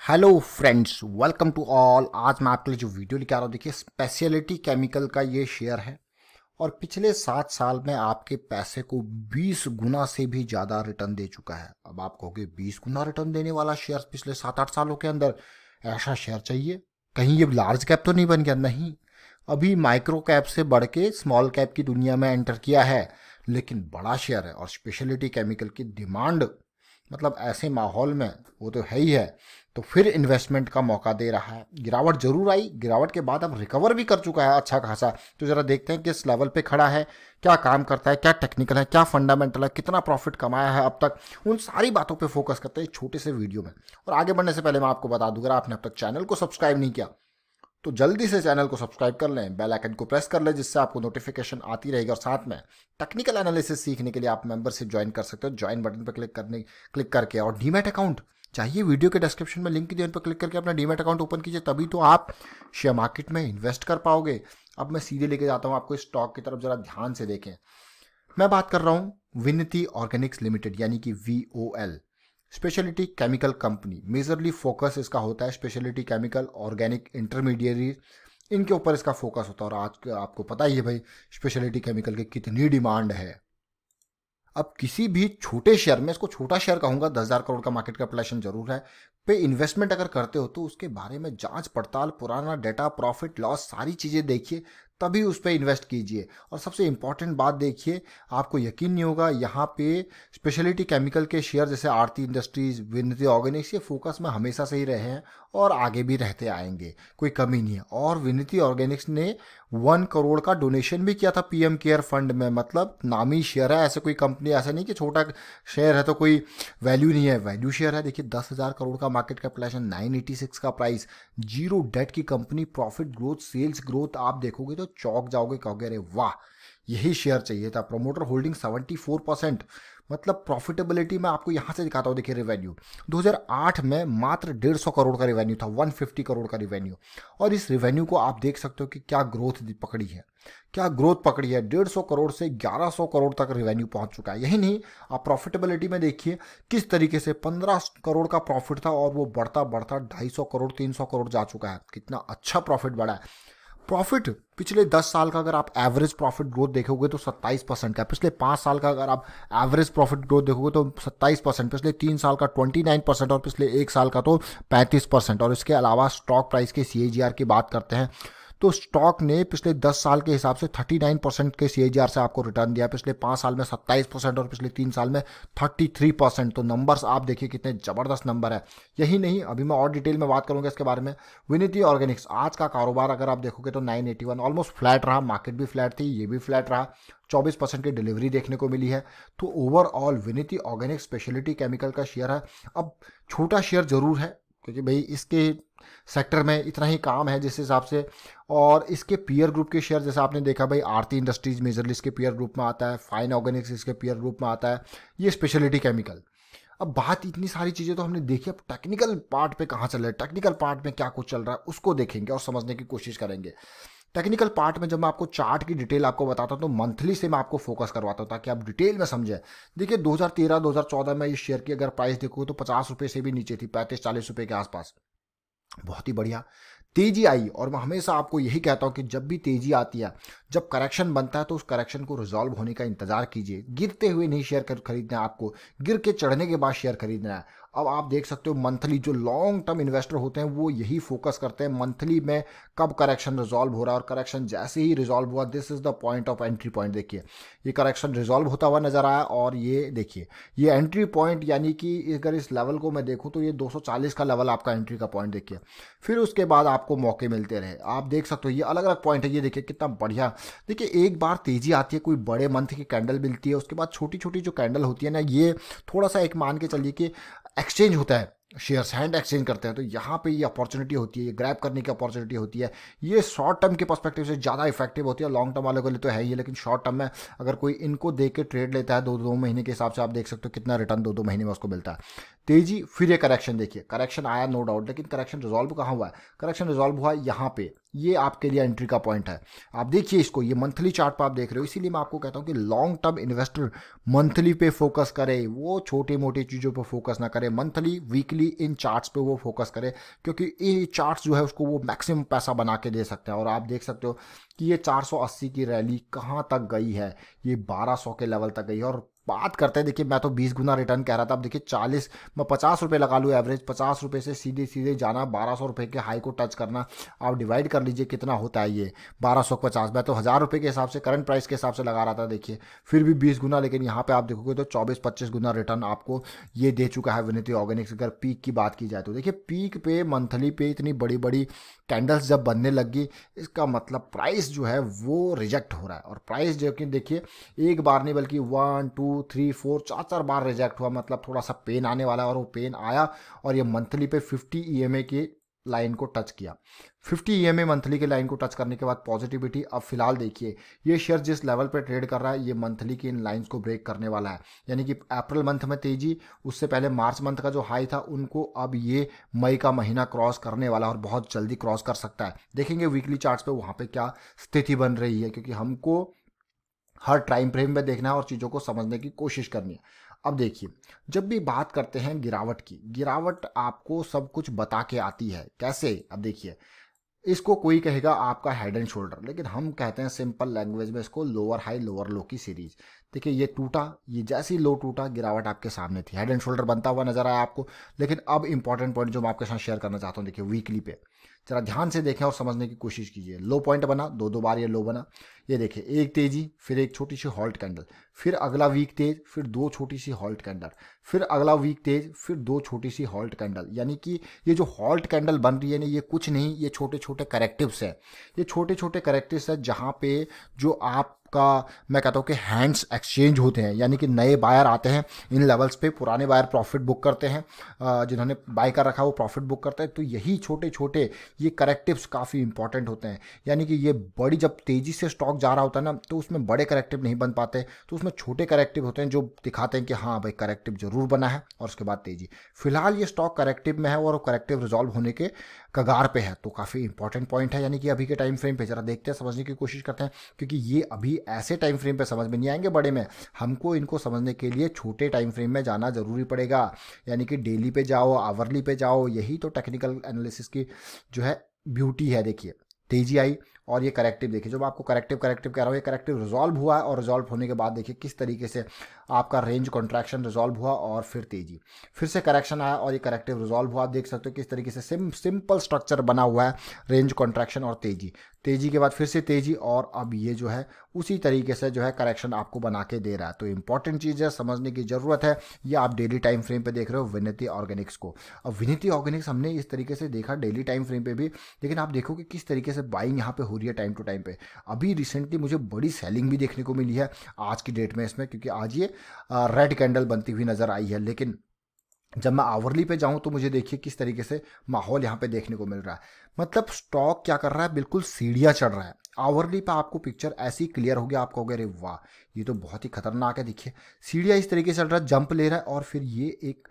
Hello friends, welcome to all. आज मैं आपके लिए जो वीडियो लेके आ रहा हूँ, देखिए स्पेशलिटी केमिकल का ये शेयर है और पिछले 7 साल में आपके पैसे को 20 गुना से भी ज़्यादा रिटर्न दे चुका है। अब आप कहोगे 20 गुना रिटर्न देने वाला शेयर पिछले 7-8 सालों के अंदर, ऐसा शेयर चाहिए। कहीं ये लार्ज कैप तो नहीं बन गया? नहीं, अभी माइक्रो कैप से बढ़ के स्मॉल कैप की दुनिया में एंटर किया है, लेकिन बड़ा शेयर है और स्पेशलिटी केमिकल की डिमांड मतलब ऐसे माहौल में वो तो है ही है, तो फिर इन्वेस्टमेंट का मौका दे रहा है। गिरावट जरूर आई, गिरावट के बाद अब रिकवर भी कर चुका है अच्छा खासा। तो जरा देखते हैं किस लेवल पे खड़ा है, क्या काम करता है, क्या टेक्निकल है, क्या फंडामेंटल है, कितना प्रॉफिट कमाया है अब तक। उन सारी बातों पे फोकस करते हैं छोटे से वीडियो में। और आगे बढ़ने से पहले मैं आपको बता दूं, अगर आपने अब तक चैनल को सब्सक्राइब नहीं किया तो जल्दी से चैनल को सब्सक्राइब कर लें, बेल आइकन को प्रेस कर लें, जिससे आपको नोटिफिकेशन आती रहेगी। और साथ में टेक्निकल एनालिसिस सीखने के लिए आप मेंबरशिप ज्वाइन कर सकते हो, ज्वाइन बटन पर क्लिक करके। और डीमैट अकाउंट चाहिए, वीडियो के डिस्क्रिप्शन में लिंक दिया, उन पर क्लिक करके अपना डीमैट अकाउंट ओपन कीजिए, तभी तो आप शेयर मार्केट में इन्वेस्ट कर पाओगे। अब मैं सीधे लेके जाता हूँ आपको स्टॉक की तरफ, जरा ध्यान से देखें। मैं बात कर रहा हूँ विनती ऑर्गेनिक्स लिमिटेड यानी कि VOL, speciality chemical company. Majorly focus इसका होता है स्पेशलिटी केमिकल, ऑर्गेनिक इंटरमीडिएट, इनके ऊपर इसका फोकस होता है। और आज आपको पता ही है भाई स्पेशलिटी केमिकल की कितनी डिमांड है। अब किसी भी छोटे शेयर में, इसको छोटा शेयर कहूंगा, 10,000 करोड़ का मार्केट कैपिटलाइजेशन जरूर है, पे इन्वेस्टमेंट अगर करते हो तो उसके बारे में जांच पड़ताल, पुराना डेटा, प्रॉफिट लॉस, सारी चीज़ें देखिए, तभी उस पर इन्वेस्ट कीजिए। और सबसे इंपॉर्टेंट बात देखिए, आपको यकीन नहीं होगा, यहाँ पे स्पेशलिटी केमिकल के शेयर जैसे आरती इंडस्ट्रीज, विनती ऑर्गेनिक्स, ये फोकस में हमेशा से ही रहे हैं और आगे भी रहते आएंगे, कोई कमी नहीं है। और विनती ऑर्गेनिक्स ने 1 करोड़ का डोनेशन भी किया था PM केयर फंड में, मतलब नामी शेयर है। ऐसे कोई कंपनी, ऐसा नहीं कि छोटा शेयर है तो कोई वैल्यू नहीं है, वैल्यू शेयर है। देखिए 10,000 करोड़ का मार्केट कैपिटलाइजेशन, 986 का प्राइस, जीरो डेट की company, profit growth, sales growth आप देखोगे तो चौंक जाओगे, कहोगे अरे वाह, यही शेयर चाहिए था। प्रोमोटर होल्डिंग 74%, मतलब प्रॉफिटेबिलिटी में आपको यहां से दिखाता हूं। देखिए रेवेन्यू 2008 में मात्र 150 करोड़ का रेवेन्यू था, 150 करोड़ का रेवेन्यू। और इस रेवेन्यू को आप देख सकते हो कि क्या ग्रोथ पकड़ी है, क्या ग्रोथ पकड़ी है। 150 करोड़ से 1100 करोड़ तक रेवेन्यू पहुंच चुका है। यही नहीं, आप प्रॉफिटेबिलिटी में देखिए किस तरीके से 15 करोड़ का प्रॉफिट था और वो बढ़ता बढ़ता 250 करोड़, 300 करोड़ जा चुका है। कितना अच्छा प्रॉफिट बढ़ा है। प्रॉफिट पिछले 10 साल का अगर आप एवरेज प्रॉफिट ग्रोथ देखोगे तो 27% का, पिछले 5 साल का अगर आप एवरेज प्रॉफिट ग्रोथ देखोगे तो 27%, पिछले 3 साल का 29% और पिछले 1 साल का तो 35%। और इसके अलावा स्टॉक प्राइस के CAGR की बात करते हैं तो स्टॉक ने पिछले 10 साल के हिसाब से 39% के CAGR से आपको रिटर्न दिया, पिछले 5 साल में 27% और पिछले 3 साल में 33%। तो नंबर्स आप देखिए कितने ज़बरदस्त नंबर है। यही नहीं, अभी मैं और डिटेल में बात करूंगा इसके बारे में। विनिती ऑर्गेनिक्स आज का कारोबार अगर आप देखोगे तो 981, ऑलमोस्ट फ्लैट रहा, मार्केट भी फ्लैट थी, ये भी फ्लैट रहा, 24% की डिलीवरी देखने को मिली है। तो ओवरऑल विनिती ऑर्गेनिक स्पेशलिटी केमिकल का शेयर है। अब छोटा शेयर जरूर है क्योंकि भाई इसके सेक्टर में इतना ही काम है जिस हिसाब से। और इसके पीयर ग्रुप के शेयर जैसे आपने देखा भाई, आरती इंडस्ट्रीज मेजरली इसके पीयर ग्रुप में आता है, फाइन ऑर्गेनिक्स इसके पीयर ग्रुप में आता है, ये स्पेशलिटी केमिकल। अब बात, इतनी सारी चीज़ें तो हमने देखी, अब टेक्निकल पार्ट पे कहाँ चल रहा है, टेक्निकल पार्ट में क्या कुछ चल रहा है उसको देखेंगे और समझने की कोशिश करेंगे। टेक्निकल पार्ट में जब मैं आपको चार्ट की डिटेल आपको बताता हूँ तो मंथली से मैं आपको फोकस करवाता हूँ ताकि आप डिटेल में समझें। देखिए 2013-2014 में इस शेयर की अगर प्राइस देखोगे तो 50 रुपये से भी नीचे थी, 35-40 रुपये के आसपास। बहुत ही बढ़िया तेजी आई। और मैं हमेशा आपको यही कहता हूं कि जब भी तेजी आती है, जब करेक्शन बनता है तो उस करेक्शन को रिजॉल्व होने का इंतजार कीजिए। गिरते हुए नहीं शेयर खरीदना है आपको, गिर के चढ़ने के बाद शेयर खरीदना है। अब आप देख सकते हो मंथली जो लॉन्ग टर्म इन्वेस्टर होते हैं वो यही फोकस करते हैं मंथली में कब करेक्शन रिजॉल्व हो रहा है। और करेक्शन जैसे ही रिजॉल्व हुआ, this is the point of entry point. देखिए ये करेक्शन रिजॉल्व होता हुआ नजर आया और ये देखिए ये एंट्री पॉइंट, यानी कि अगर इस लेवल को मैं देखूं तो ये 240 का लेवल आपका एंट्री का पॉइंट। देखिए फिर उसके बाद आपको मौके मिलते रहे, आप देख सकते हो ये अलग अलग पॉइंट है। ये देखिए कितना बढ़िया। देखिए एक बार तेजी आती है, कोई बड़े मंथ की कैंडल मिलती है, उसके बाद छोटी छोटी जो कैंडल होती है ना, ये थोड़ा सा एक मान के चलिए कि एक्सचेंज होता है, शेयर्स हैंड एक्सचेंज करते हैं, तो यहाँ पे ये अपॉर्चुनिटी होती है, ये ग्रैब करने की अपॉर्चुनिटी होती है। ये शॉर्ट टर्म के पर्सपेक्टिव से ज़्यादा इफेक्टिव होती है, लॉन्ग टर्म वालों के लिए तो है ही, लेकिन शॉर्ट टर्म में अगर कोई इनको देख के ट्रेड लेता है 2-2 महीने के हिसाब से, आप देख सकते हो कितना रिटर्न 2-2 महीने में उसको मिलता है। तेजी, फिर ये करेक्शन, देखिए करेक्शन आया नो डाउट, लेकिन करेक्शन रिजॉल्व कहाँ हुआ है? करेक्शन रिजॉल्व हुआ यहाँ पे ये आपके लिए एंट्री का पॉइंट है। आप देखिए इसको, ये मंथली चार्ट पर आप देख रहे हो, इसीलिए मैं आपको कहता हूँ कि लॉन्ग टर्म इन्वेस्टर मंथली पे फोकस करे, वो छोटी मोटी चीज़ों पे फोकस ना करे, मंथली वीकली इन चार्ट्स पे वो फोकस करे, क्योंकि ये चार्ट्स जो है उसको वो मैक्सिमम पैसा बना के दे सकते हैं। और आप देख सकते हो कि ये 480 की रैली कहाँ तक गई है, ये 1200 के लेवल तक गई है। और बात करते हैं, देखिए मैं तो 20 गुना रिटर्न कह रहा था, अब देखिए 40, मैं 50 रुपये लगा लूँ एवरेज, 50 रुपये से सीधे सीधे जाना 1200 रुपये के हाई को टच करना। आप डिवाइड कर लीजिए कितना होता है ये 1250, मैं तो 1000 रुपये के हिसाब से करंट प्राइस के हिसाब से लगा रहा था, देखिए फिर भी 20 गुना, लेकिन यहाँ पे आप देखोगे तो 24-25 गुना रिटर्न आपको ये दे चुका है विनती ऑर्गेनिक्स। अगर पीक की बात की जाए तो देखिए पीक पे मंथली पे इतनी बड़ी बड़ी कैंडल्स जब बनने लगी, इसका मतलब प्राइस जो है वो रिजेक्ट हो रहा है। और प्राइस जो कि देखिए एक बार नहीं बल्कि 1 2 3 4 4 बार रिजेक्ट हुआ, मतलब थोड़ा सा पेन आने वाला है, और वो पेन आया और ये मंथली पे 50 ईएमए की लाइन को टच किया। 50 ईएमए मंथली के लाइन को टच करने के बाद पॉजिटिविटी। अब फिलहाल देखिए ये शेयर जिस लेवल पे ट्रेड कर रहा है, ये मंथली की इन लाइंस को ब्रेक करने वाला है, यानी कि अप्रैल मंथ में तेजी, उससे पहले मार्च मंथ का जो हाई था उनको अब ये मई का महीना क्रॉस करने वाला है, और बहुत जल्दी क्रॉस कर सकता है। देखेंगे वीकली चार्ट्स पे वहाँ पे क्या स्थिति बन रही है, क्योंकि हमको हर टाइम फ्रेम में देखना है और चीज़ों को समझने की कोशिश करनी है। अब देखिए, जब भी बात करते हैं गिरावट की, गिरावट आपको सब कुछ बता के आती है। कैसे? अब देखिए, इसको कोई कहेगा आपका हेड एंड शोल्डर, लेकिन हम कहते हैं सिंपल लैंग्वेज में इसको लोअर हाई लोअर लो की सीरीज। देखिए ये टूटा, ये जैसी लो टूटा, गिरावट आपके सामने थी, हेड एंड शोल्डर बनता हुआ नजर आया आपको। लेकिन अब इंपॉर्टेंट पॉइंट जो मैं आपके साथ शेयर करना चाहता हूँ, देखिए वीकली पे जरा ध्यान से देखें और समझने की कोशिश कीजिए। लो पॉइंट बना, दो बार ये लो बना, ये देखिए एक तेजी, फिर एक छोटी सी हॉल्ट कैंडल, फिर अगला वीक तेज, फिर दो छोटी सी हॉल्ट कैंडल, फिर अगला वीक तेज, फिर दो छोटी सी हॉल्ट कैंडल। यानी कि ये जो हॉल्ट कैंडल बन रही है ना, ये कुछ नहीं, ये छोटे छोटे करेक्टिव्स है। ये छोटे छोटे करेक्टिव्स है जहाँ पे जो आपका, मैं कहता हूँ कि हैंड्स एक्सचेंज होते हैं, यानी कि नए बायर आते हैं इन लेवल्स पे, पुराने बायर प्रॉफिट बुक करते हैं, जिन्होंने बाय कर रखा है वो प्रॉफिट बुक करते हैं। तो यही छोटे छोटे ये करेक्टिव्स काफ़ी इंपॉर्टेंट होते हैं। यानी कि ये बड़ी, जब तेज़ी से स्टॉक जा रहा होता है ना, तो उसमें बड़े करेक्टिव नहीं बन पाते, तो उसमें छोटे करेक्टिव होते हैं जो दिखाते हैं कि हाँ भाई करेक्टिव जरूर बना है, और उसके बाद तेजी। फिलहाल ये स्टॉक करेक्टिव में है और करेक्टिव रिजॉल्व होने के कगार पे है, तो काफ़ी इंपॉर्टेंट पॉइंट है। यानी कि अभी के टाइम फ्रेम पे जरा देखते हैं, समझने की कोशिश करते हैं, क्योंकि ये अभी ऐसे टाइम फ्रेम पे समझ में नहीं आएंगे बड़े में, हमको इनको समझने के लिए छोटे टाइम फ्रेम में जाना जरूरी पड़ेगा। यानी कि डेली पे जाओ, आवरली पे जाओ, यही तो टेक्निकल एनालिसिस की जो है ब्यूटी है। देखिए तेजी आई और ये करेक्टिव, देखिए जब आपको करेक्टिव करेक्टिव कह रहा हूँ, ये करेक्टिव रिजॉल्व हुआ है, और रिजॉल्व होने के बाद देखिए किस तरीके से आपका रेंज कॉन्ट्रैक्शन रिजॉल्व हुआ, और फिर तेजी, फिर से करेक्शन आया और ये करेक्टिव रिजॉल्व हुआ। आप देख सकते हो किस तरीके से सिंपल स्ट्रक्चर बना हुआ है, रेंज कॉन्ट्रैक्शन और तेजी, तेजी के बाद फिर से तेजी, और अब ये जो है उसी तरीके से जो है करेक्शन आपको बना के दे रहा है। तो इंपॉर्टेंट चीज़ है, समझने की ज़रूरत है। ये आप डेली टाइम फ्रेम पे देख रहे हो विनती ऑर्गेनिक्स को। अब विनती ऑर्गेनिक्स हमने इस तरीके से देखा डेली टाइम फ्रेम पे भी, लेकिन आप देखो कि किस तरीके से बाइंग यहाँ पे हो रही है टाइम टू टाइम पे। अभी रिसेंटली मुझे बड़ी सेलिंग भी देखने को मिली है आज की डेट में इसमें, क्योंकि आज ये रेड कैंडल बनती हुई नजर आई है। लेकिन जब मैं आवरली पे जाऊं तो मुझे देखिए किस तरीके से माहौल यहाँ पे देखने को मिल रहा है। मतलब स्टॉक क्या कर रहा है, बिल्कुल सीढ़ियाँ चढ़ रहा है। आवरली पे आपको पिक्चर ऐसी क्लियर हो गया, आपको हो गया अरे वाह ये तो बहुत ही खतरनाक है। देखिए सीढ़ियाँ इस तरीके से चल रहा है, जंप ले रहा है और फिर ये एक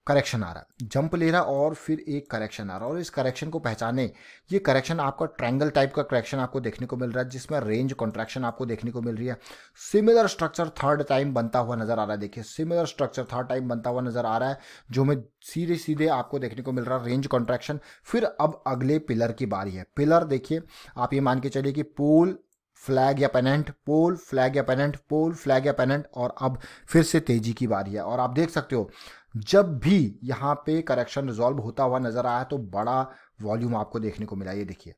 करेक्शन आ रहा है, जंप ले रहा और फिर एक करेक्शन आ रहा है, और इस करेक्शन को पहचाने, ये करेक्शन आपका ट्रायंगल टाइप का करेक्शन आपको देखने को मिल रहा है, जिसमें रेंज कॉन्ट्रैक्शन आपको देखने को मिल रही है। सिमिलर स्ट्रक्चर थर्ड टाइम बनता हुआ नजर आ रहा है। देखिए सिमिलर स्ट्रक्चर थर्ड टाइम बनता हुआ नजर आ रहा है, जो में सीधे सीधे आपको देखने को मिल रहा है रेंज कॉन्ट्रैक्शन। फिर अब अगले पिलर की बारी है। पिलर देखिए आप ये मान के चलिए कि पोल फ्लैग या पेनेंट, पोल फ्लैग या पेनेंट, पोल फ्लैग या पेनेंट, और अब फिर से तेजी की बारी है। और आप देख सकते हो जब भी यहाँ पे करेक्शन रिजॉल्व होता हुआ नजर आया तो बड़ा वॉल्यूम आपको देखने को मिला। ये देखिए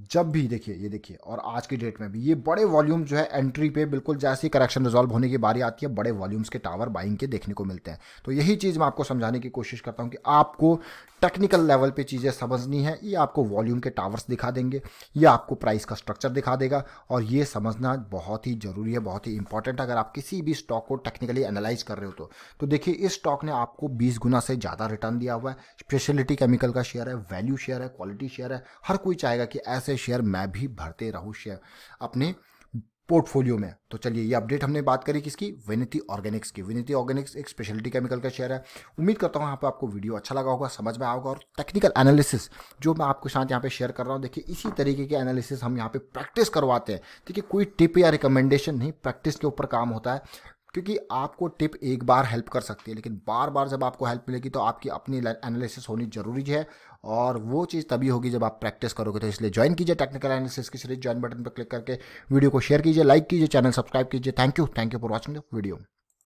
जब भी देखिए, ये देखिए, और आज की डेट में भी ये बड़े वॉल्यूम जो है एंट्री पे, बिल्कुल जैसे ही करेक्शन रिजॉल्व होने की बारी आती है, बड़े वॉल्यूम्स के टावर बाइंग के देखने को मिलते हैं। तो यही चीज़ मैं आपको समझाने की कोशिश करता हूँ कि आपको टेक्निकल लेवल पे चीज़ें समझनी है। ये आपको वॉल्यूम के टावर्स दिखा देंगे, ये आपको प्राइस का स्ट्रक्चर दिखा देगा, और ये समझना बहुत ही ज़रूरी है, बहुत ही इंपॉर्टेंट। अगर आप किसी भी स्टॉक को टेक्निकली एनालाइज कर रहे हो तो देखिए इस स्टॉक ने आपको 20 गुना से ज़्यादा रिटर्न दिया हुआ है। स्पेशलिटी केमिकल का शेयर है, वैल्यू शेयर है, क्वालिटी शेयर है, हर कोई चाहेगा कि ऐसे शेयर मैं भी भरते रहूँ शेयर अपने पोर्टफोलियो में। तो चलिए, ये अपडेट हमने बात करी किसकी, विनती ऑर्गेनिक्स की। विनती ऑर्गेनिक्स एक स्पेशलिटी केमिकल का शेयर है। उम्मीद करता हूँ यहाँ पे आपको वीडियो अच्छा लगा होगा, समझ में आएगा। और टेक्निकल एनालिसिस जो मैं आपके साथ यहाँ पे शेयर कर रहा हूँ, देखिए इसी तरीके के एनालिसिस हम यहाँ पे प्रैक्टिस करवाते हैं। देखिए कोई टिप या रिकमेंडेशन नहीं, प्रैक्टिस के ऊपर काम होता है। क्योंकि आपको टिप एक बार हेल्प कर सकती है, लेकिन बार बार जब आपको हेल्प मिलेगी तो आपकी अपनी एनालिसिस होनी जरूरी है। और वो चीज़ तभी होगी जब आप प्रैक्टिस करोगे। तो इसलिए ज्वाइन कीजिए टेक्निकल एनालिसिस की सीरीज। ज्वाइन बटन पर क्लिक करके वीडियो को शेयर कीजिए, लाइक कीजिए, चैनल सब्सक्राइब कीजिए। Thank you for watching the video.